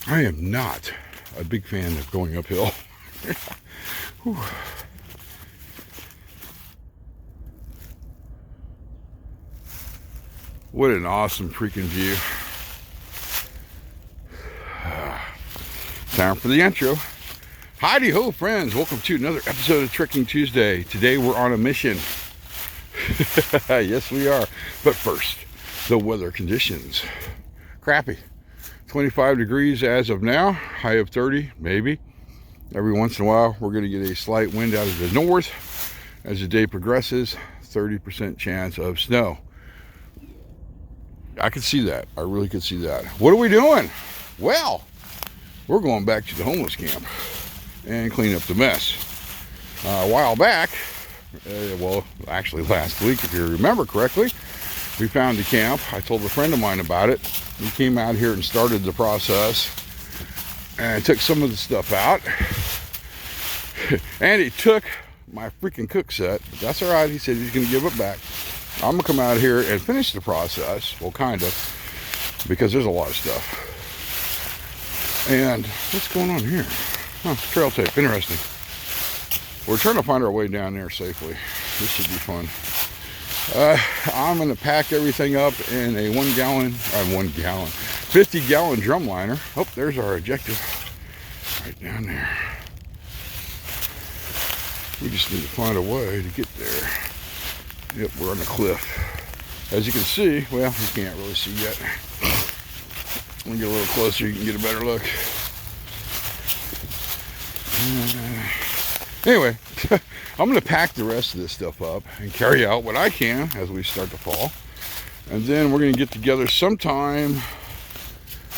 I am not a big fan of going uphill. What an awesome freaking view. Time for the intro. Howdy ho, friends. Welcome to another episode of Trekking Tuesday. Today we're on a mission. Yes, we are. But first, the weather conditions. Crappy. 25 degrees as of now. High of 30, maybe. Every once in a while, we're going to get a slight wind out of the north. As the day progresses, 30% chance of snow. I could see that. I really could see that. What are we doing? Well, we're going back to the homeless camp and clean up the mess. A while back, well, actually last week, if you remember correctly, we found a camp. I told a friend of mine about it. He came out here and started the process and took some of the stuff out. And he took my freaking cook set. But that's all right. He said he's going to give it back. I'm going to come out here and finish the process. Well, kind of, because there's a lot of stuff. And what's going on here? Oh, trail tape. Interesting. We're trying to find our way down there safely. This should be fun. I'm going to pack everything up in a 50-gallon drum liner. Oh, there's our objective. Right down there. We just need to find a way to get there. Yep, we're on a cliff. As you can see, well, you can't really see yet. When you get a little closer, you can get a better look. Anyway, I'm going to pack the rest of this stuff up and carry out what I can as we start to fall. And then we're going to get together sometime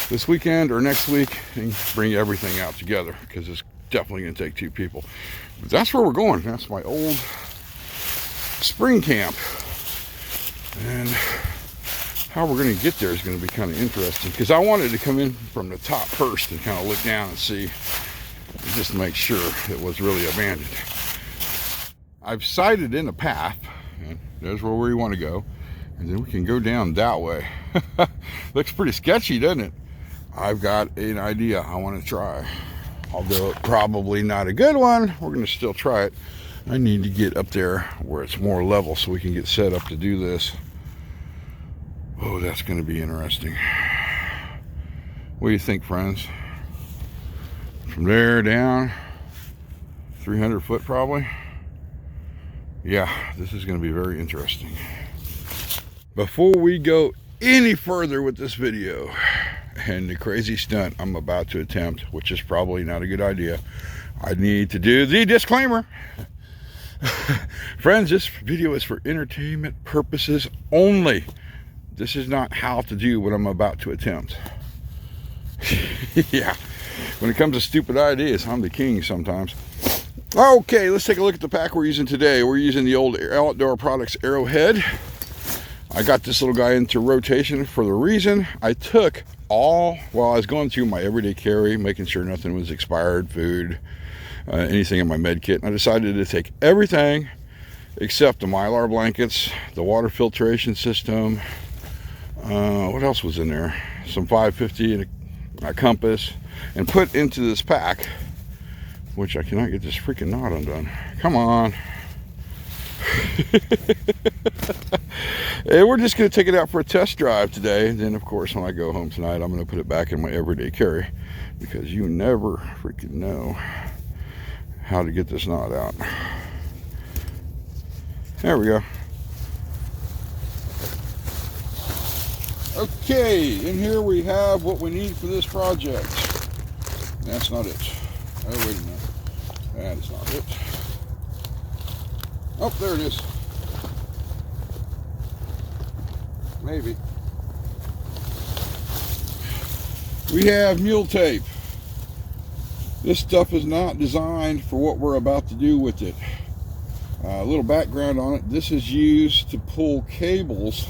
this weekend or next week and bring everything out together, because it's definitely going to take 2 people. But that's where we're going. That's my old spring camp. And how we're going to get there is going to be kind of interesting, because I wanted to come in from the top first and kind of look down and see, just to make sure it was really abandoned. I've sighted in a path, and there's where we want to go, and then we can go down that way. Looks pretty sketchy, doesn't it? I've got an idea I want to try. Although probably not a good one, we're going to still try it. I need to get up there where it's more level so we can get set up to do this. Oh, that's going to be interesting. What do you think, friends? From there down, 300 foot probably. Yeah, this is going to be very interesting. Before we go any further with this video and the crazy stunt I'm about to attempt, which is probably not a good idea, I need to do the disclaimer. Friends, this video is for entertainment purposes only. This is not how to do what I'm about to attempt. Yeah, when it comes to stupid ideas, I'm the king sometimes. Okay, let's take a look at the pack we're using today. We're using the old Outdoor Products Arrowhead. I got this little guy into rotation for the reason I took while I was going through my everyday carry, making sure nothing was expired, food, anything in my med kit. And I decided to take everything except the Mylar blankets, the water filtration system. What else was in there? Some 550 and a compass, and put into this pack, which I cannot get this freaking knot undone. Come on. And we're just going to take it out for a test drive today. And then, of course, when I go home tonight, I'm going to put it back in my everyday carry, because you never freaking know how to get this knot out. There we go. Okay, in here we have what we need for this project. That's not it. Oh, wait a minute. That is not it. Oh, there it is. Maybe. We have mule tape. This stuff is not designed for what we're about to do with it. A little background on it. This is used to pull cables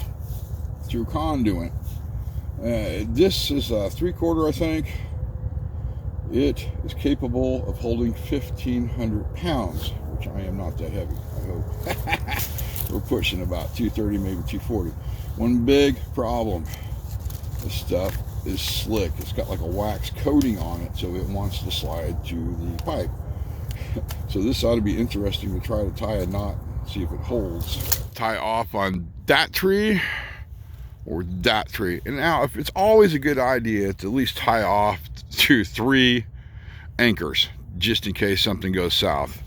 through conduit. This is a 3/4, I think. It is capable of holding 1,500 pounds, which I am not that heavy, I hope. We're pushing about 230, maybe 240. One big problem, this stuff is slick. It's got like a wax coating on it, so it wants to slide to the pipe. So this ought to be interesting to try to tie a knot, see if it holds. Tie off on that tree or that tree. And now, if it's always a good idea to at least tie off to 3 anchors, just in case something goes south.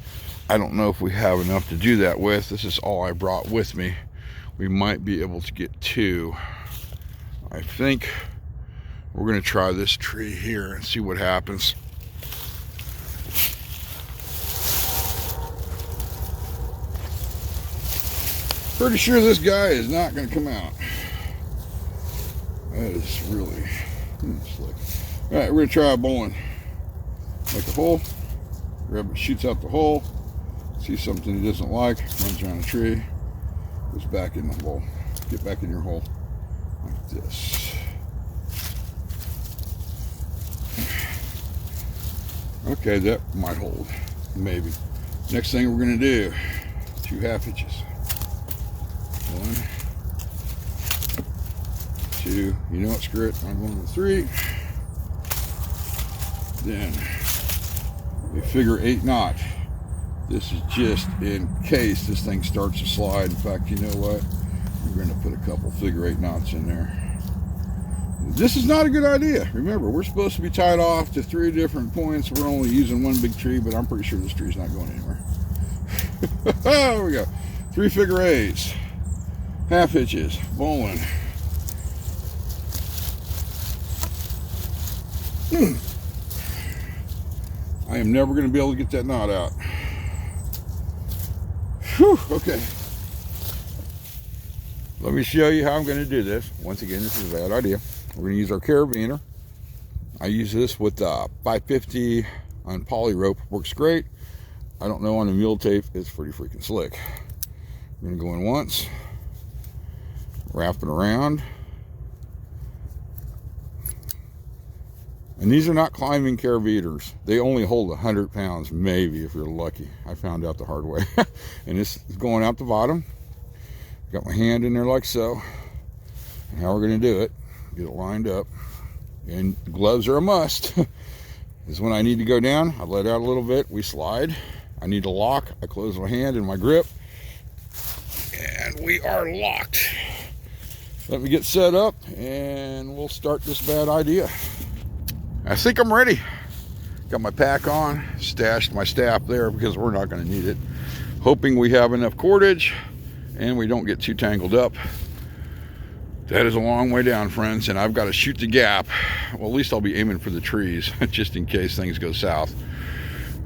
I don't know if we have enough to do that with. This is all I brought with me. We might be able to get 2. I think we're gonna try this tree here and see what happens. Pretty sure this guy is not gonna come out. That is really slick. All right, we're gonna try bowling. Make a hole, grab it, shoots out the hole, see something he doesn't like, runs around a tree, goes back in the hole. Get back in your hole like this. Okay, that might hold, maybe. Next thing we're gonna do, 2 half hitches. 1, 2, you know what, screw it, I'm going with 3. Then a figure-8 knot. This is just in case this thing starts to slide. In fact, you know what? We're going to put a couple figure-8 knots in there. This is not a good idea. Remember, we're supposed to be tied off to 3 different points. We're only using 1 big tree, but I'm pretty sure this tree's not going anywhere. There we go. 3 figure-8s. Half hitches. Bowling. I am never going to be able to get that knot out. Whew, okay. Let me show you how I'm going to do this. Once again, this is a bad idea. We're going to use our carabiner. I use this with 550 on poly rope. Works great. I don't know on the mule tape. It's pretty freaking slick. I'm going to go in once. Wrap it around. And these are not climbing carabiners. They only hold 100 pounds, maybe, if you're lucky. I found out the hard way. And this is going out the bottom. Got my hand in there like so. And how we're going to do it, get it lined up. And gloves are a must. Is when I need to go down, I let out a little bit, we slide. I need to lock, I close my hand in my grip. And we are locked. Let me get set up and we'll start this bad idea. I think I'm ready. Got my pack on, stashed my staff there because we're not going to need it. Hoping we have enough cordage and we don't get too tangled up. That is a long way down, friends, and I've got to shoot the gap. Well, at least I'll be aiming for the trees just in case things go south.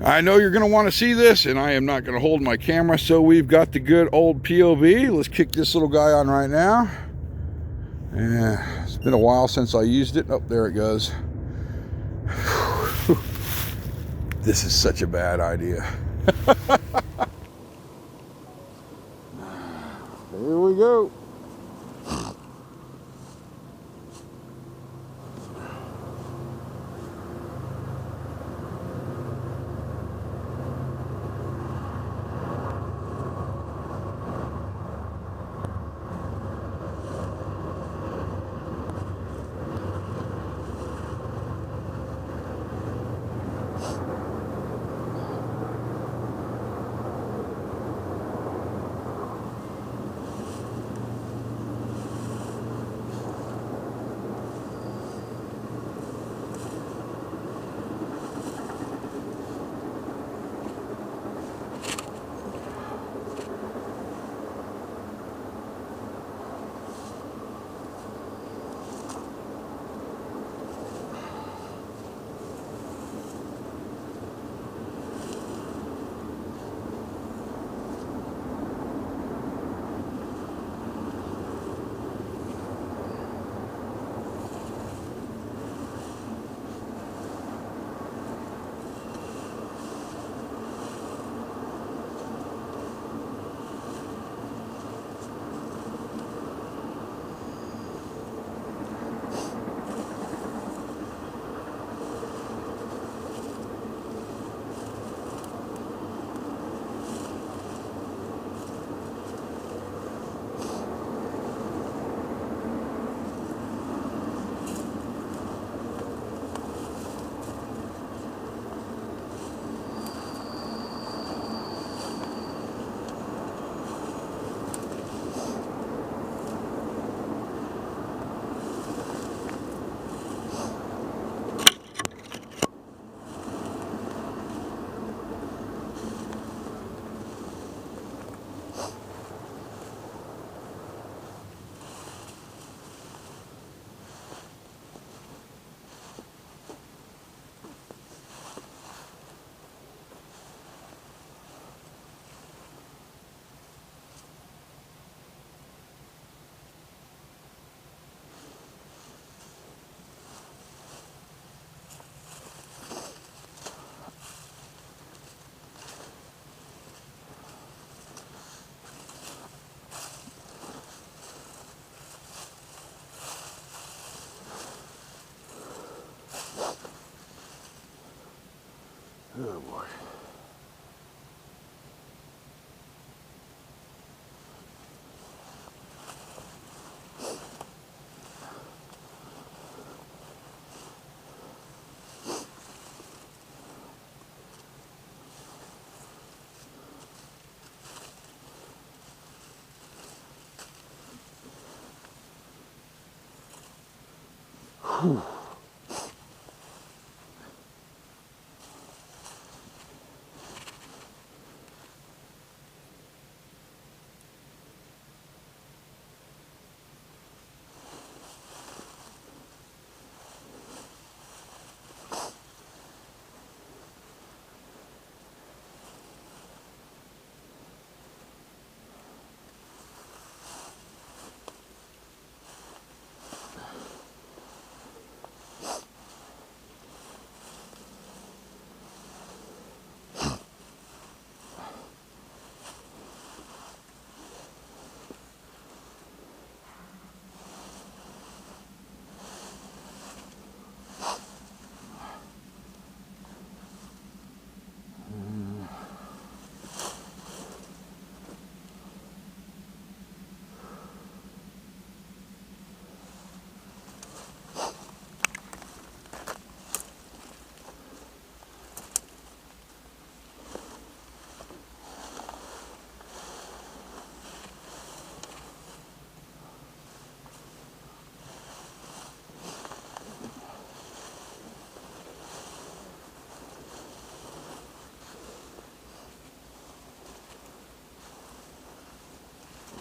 I know you're going to want to see this, and I am not going to hold my camera, so we've got the good old POV. Let's kick this little guy on right now. Yeah, it's been a while since I used it. Oh, there it goes. This is such a bad idea. Here we go. Oh boy. Whew.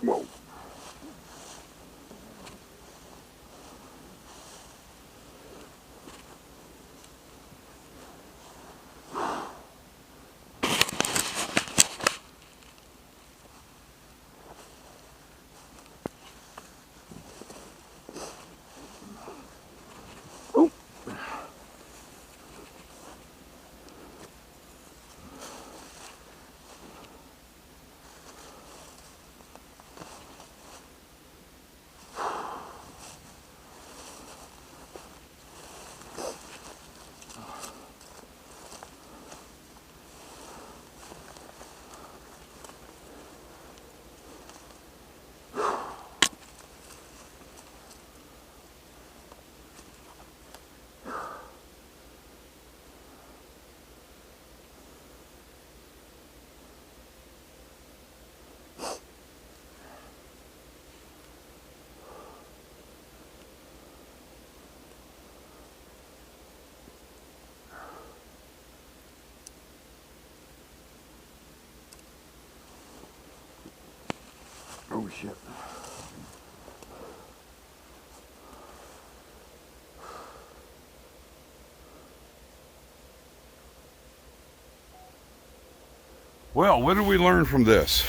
Whoa. Oh. Oh shit. Well, what did we learn from this?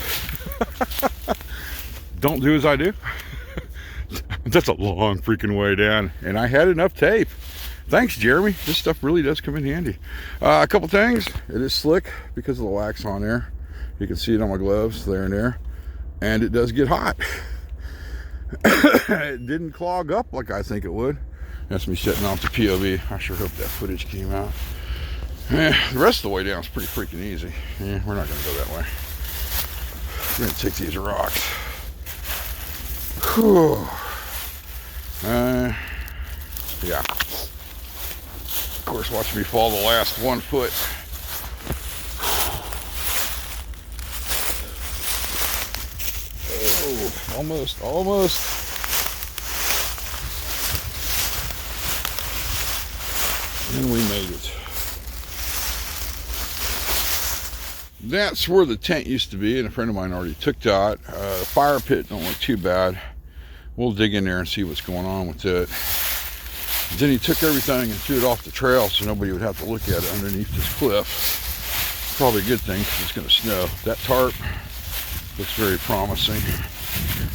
Don't do as I do. That's a long freaking way down, and I had enough tape. Thanks, Jeremy. This stuff really does come in handy. A couple things. It is slick because of the wax on there. You can see it on my gloves there and there. And it does get hot. It didn't clog up like I think it would. That's me setting off the POV. I sure hope that footage came out. The rest of the way down is pretty freaking easy. Yeah, we're not going to go that way. We're going to take these rocks. Whew. Yeah. Of course, watch me fall the last 1 foot. Oh, almost. And we made it. That's where the tent used to be, and a friend of mine already took that. The fire pit don't look too bad. We'll dig in there and see what's going on with it. Then he took everything and threw it off the trail so nobody would have to look at it underneath this cliff. Probably a good thing because it's going to snow. That tarp looks very promising.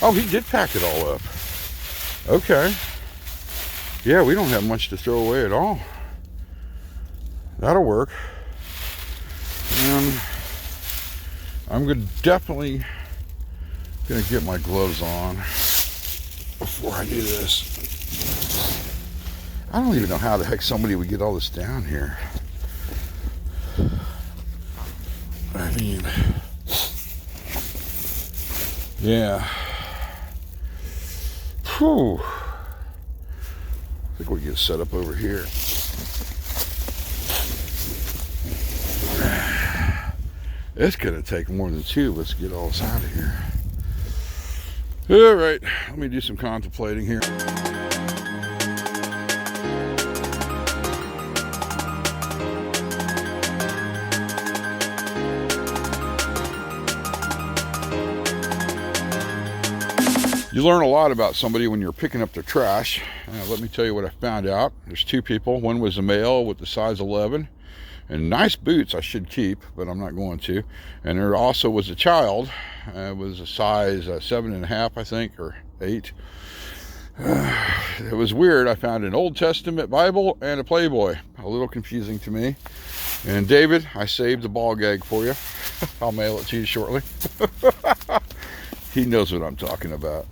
Oh, he did pack it all up. Okay. Yeah, we don't have much to throw away at all. That'll work. And I'm definitely gonna get my gloves on before I do this. I don't even know how the heck somebody would get all this down here. I mean, yeah. Whew. I think we get set up over here. It's gonna take more than two of us to get all this out of here. All right, let me do some contemplating here. You learn a lot about somebody when you're picking up their trash. Let me tell you what I found out. There's two people. One was a male with the size 11 and nice boots I should keep, but I'm not going to. And there also was a child. It was a size 7.5, I think, or 8. It was weird. I found an Old Testament Bible and a Playboy. A little confusing to me. And David, I saved the ball gag for you. I'll mail it to you shortly. He knows what I'm talking about.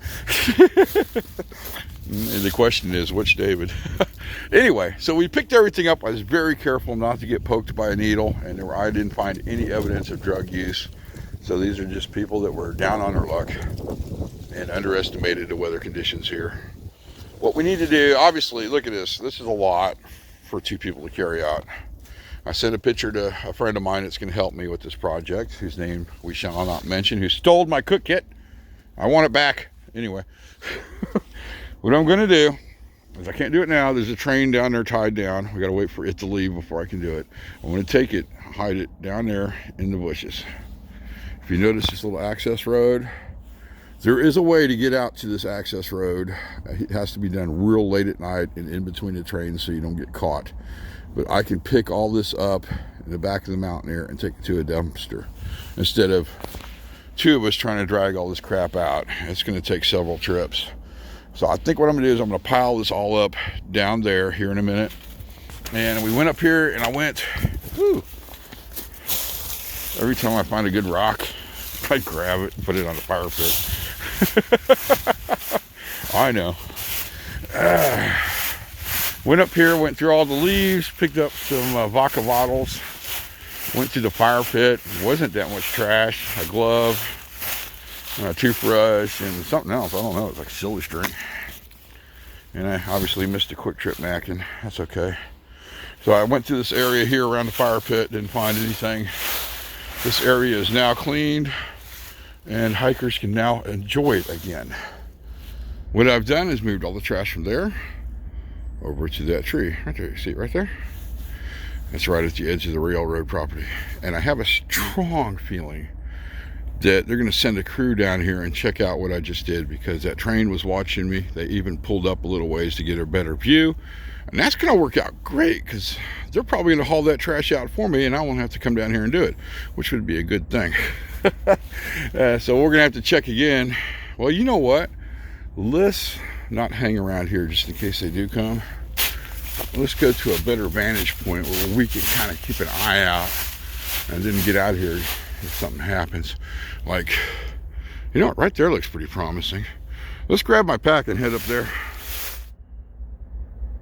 And the question is, which David? Anyway, so we picked everything up. I was very careful not to get poked by a needle, and I didn't find any evidence of drug use. So these are just people that were down on their luck and underestimated the weather conditions here. What we need to do, obviously, look at this. This is a lot for two people to carry out. I sent a picture to a friend of mine that's going to help me with this project, whose name we shall not mention, who stole my cook kit. I want it back. Anyway, what I'm going to do is, I can't do it now. There's a train down there tied down. We got to wait for it to leave before I can do it. I'm going to take it, hide it down there in the bushes. If you notice this little access road, there is a way to get out to this access road. It has to be done real late at night and in between the trains so you don't get caught. But I can pick all this up in the back of the mountain here and take it to a dumpster instead of two of us trying to drag all this crap out. It's going to take several trips. So I think what I'm going to do is I'm going to pile this all up down there here in a minute. And we went up here and I went, whew, every time I find a good rock, I grab it and put it on the fire pit. I know. Went up here, went through all the leaves, picked up some vodka bottles, went to the fire pit. Wasn't that much trash. A glove, a toothbrush, and something else. I don't know. It was like silly string. And I obviously missed a Quick Trip napkin. That's okay. So I went through this area here around the fire pit. Didn't find anything. This area is now cleaned, and hikers can now enjoy it again. What I've done is moved all the trash from there over to that tree right there. You see it right there? That's right at the edge of the railroad property. And I have a strong feeling that they're going to send a crew down here and check out what I just did, because that train was watching me. They even pulled up a little ways to get a better view. And that's going to work out great, because they're probably going to haul that trash out for me and I won't have to come down here and do it, which would be a good thing. So we're going to have to check again. Well, you know what? Let's not hang around here just in case they do come. Let's go to a better vantage point where we can kind of keep an eye out and then get out here if something happens. Like, you know, right there looks pretty promising. Let's grab my pack and head up there.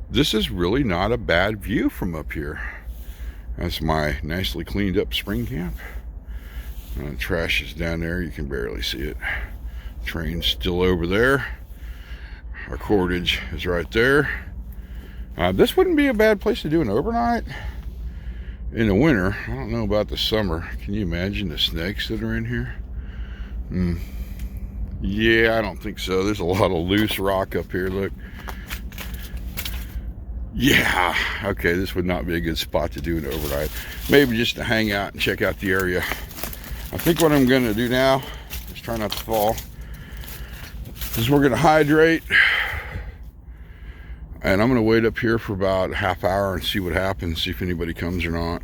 This is really not a bad view from up here. That's my nicely cleaned up spring camp. The trash is down there. You can barely see it. Train's still over there. Our cordage is right there. This wouldn't be a bad place to do an overnight in the winter. I don't know about the summer. Can you imagine the snakes that are in here? Yeah, I don't think so. There's a lot of loose rock up here. Look. Yeah, okay, this would not be a good spot to do an overnight. Maybe just to hang out and check out the area. I think what I'm going to do now is try not to fall. Is we're going to hydrate. And I'm going to wait up here for about a half hour and see what happens, see if anybody comes or not.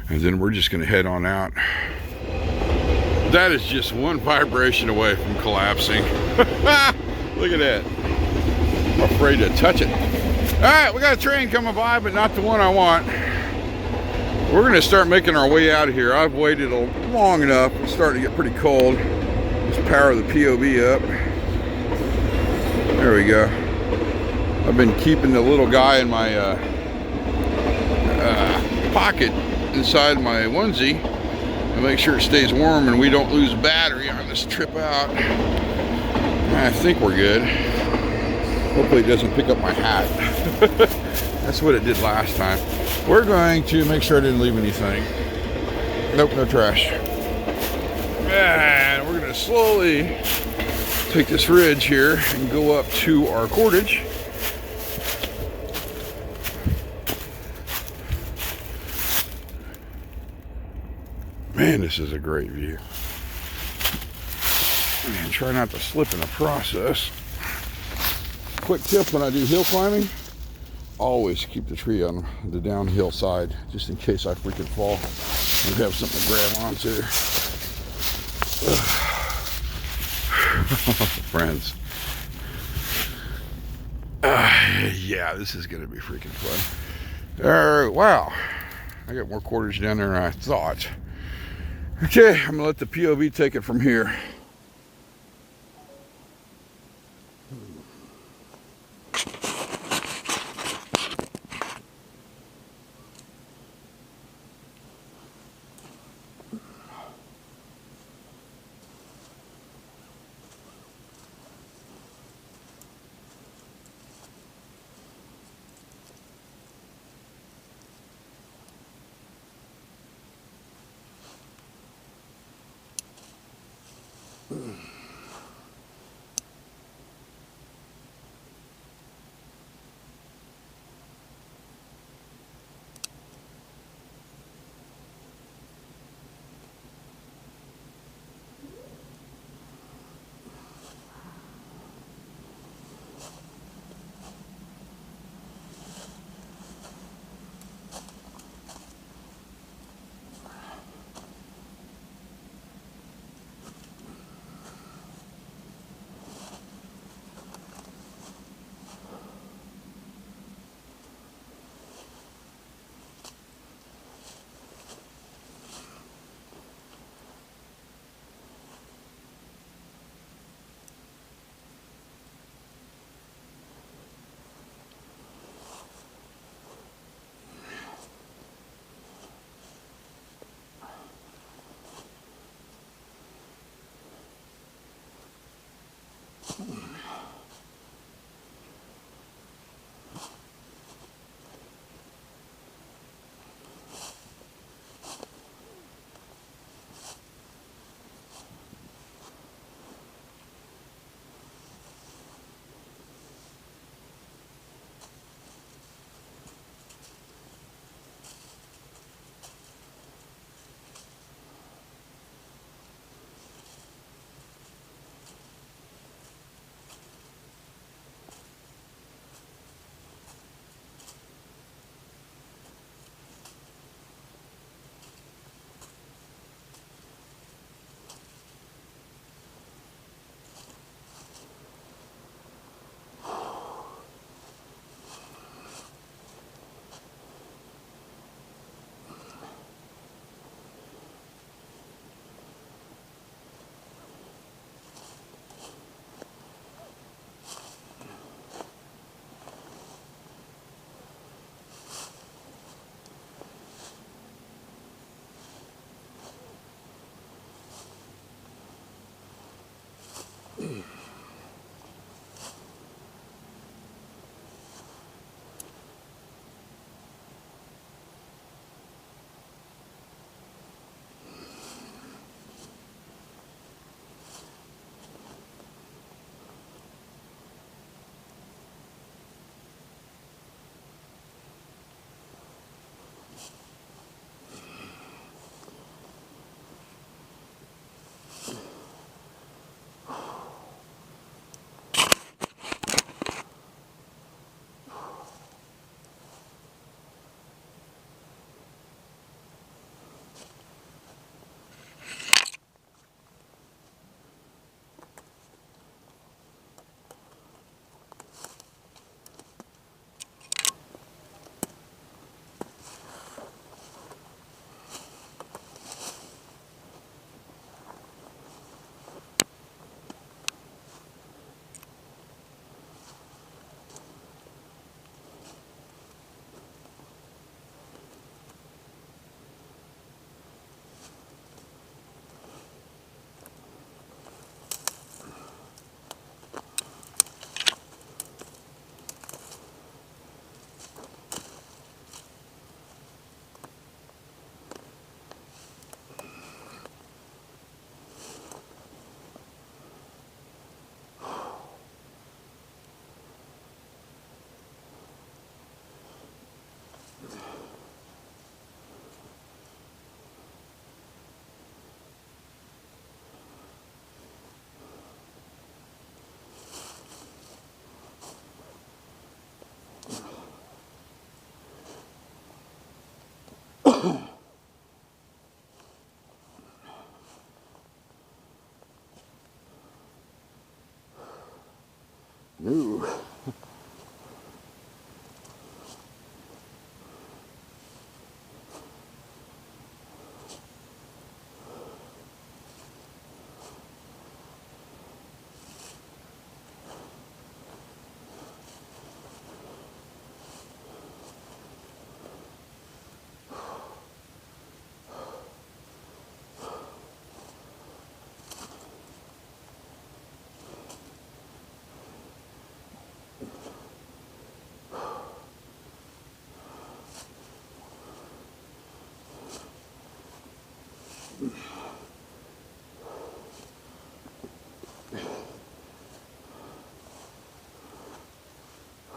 And then we're just going to head on out. That is just one vibration away from collapsing. Look at that. I'm afraid to touch it. All right, we got a train coming by, but not the one I want. We're going to start making our way out of here. I've waited long enough. It's starting to get pretty cold. Let's power the POV up. There we go. I've been keeping the little guy in my pocket inside my onesie, and make sure it stays warm and we don't lose battery on this trip out. I think we're good. Hopefully it doesn't pick up my hat. That's what it did last time. We're going to make sure I didn't leave anything. Nope, no trash. And we're going to slowly take this ridge here and go up to our cordage. Man, this is a great view. And try not to slip in the process. Quick tip when I do hill climbing, always keep the tree on the downhill side, just in case I freaking fall. You have something to grab onto. Friends. Yeah, this is going to be freaking fun. Alright, wow. I got more cordage down there than I thought. Okay, I'm going to let the POV take it from here. Ooh.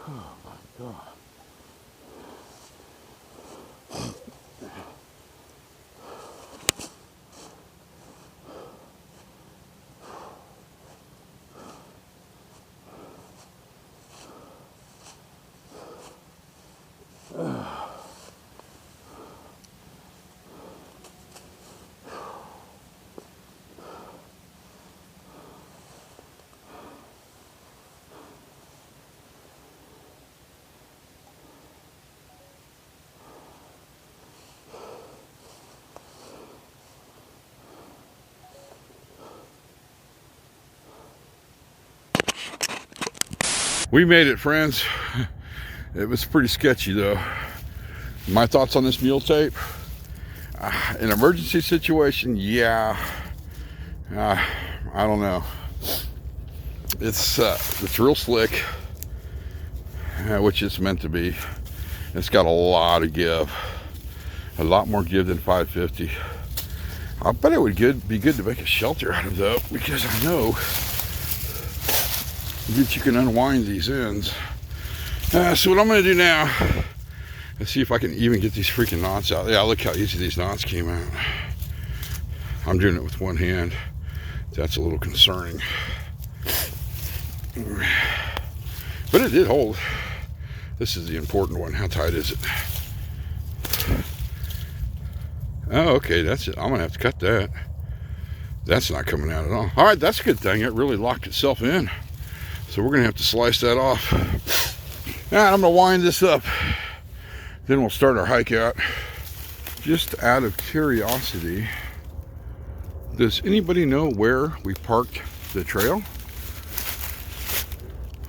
Oh my God. We made it, friends. It was pretty sketchy though. My thoughts on this mule tape? An emergency situation, yeah. I don't know. It's real slick, which it's meant to be. It's got a lot of give, a lot more give than 550. I bet it would be good to make a shelter out of though, because I know that you can unwind these ends. So what I'm going to do now is see if I can even get these freaking knots out. Yeah, look how easy these knots came out. I'm doing it with one hand. That's a little concerning. But it did hold. This is the important one. How tight is it? Oh, okay, that's it. I'm going to have to cut that. That's not coming out at all. All right, that's a good thing. It really locked itself in. So we're going to have to slice that off. All right, I'm going to wind this up. Then we'll start our hike out. Just out of curiosity, does anybody know where we parked the trail?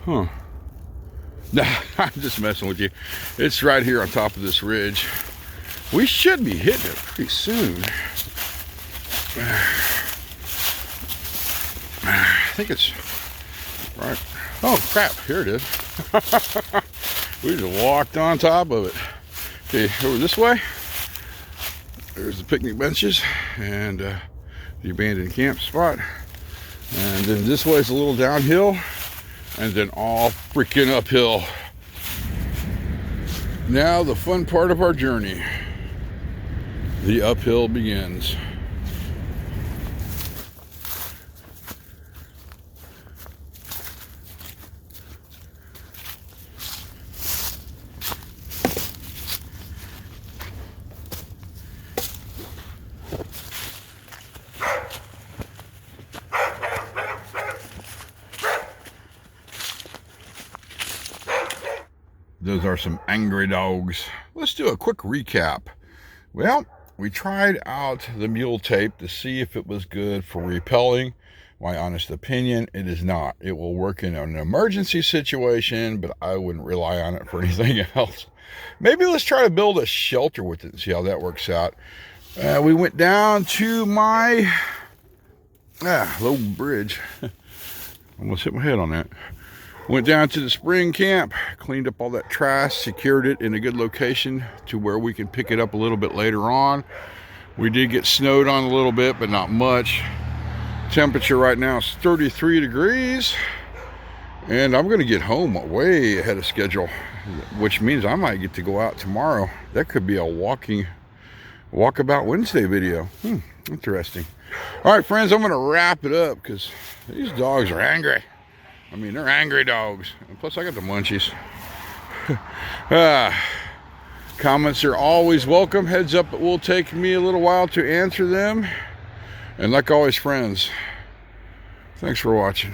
Huh. Nah, I'm just messing with you. It's right here on top of this ridge. We should be hitting it pretty soon. I think it's right. Oh crap, here it is. We just walked on top of it. Okay, over this way, there's the picnic benches and the abandoned camp spot. And then this way is a little downhill and then all freaking uphill. Now the fun part of our journey. The uphill begins. Those are some angry dogs. Let's do a quick recap. Well, we tried out the mule tape to see if it was good for repelling. My honest opinion, it is not. It will work in an emergency situation, but I wouldn't rely on it for anything else. Maybe let's try to build a shelter with it and see how that works out. We went down to my low bridge. Almost hit my head on that. Went down to the spring camp, cleaned up all that trash, secured it in a good location to where we can pick it up a little bit later on. We did get snowed on a little bit, but not much. Temperature right now is 33 degrees. And I'm going to get home way ahead of schedule, which means I might get to go out tomorrow. That could be a walkabout Wednesday video. Interesting. All right, friends, I'm going to wrap it up because these dogs are angry. I mean, they're angry dogs. And plus, I got the munchies. Comments are always welcome. Heads up, it will take me a little while to answer them. And like always, friends, thanks for watching.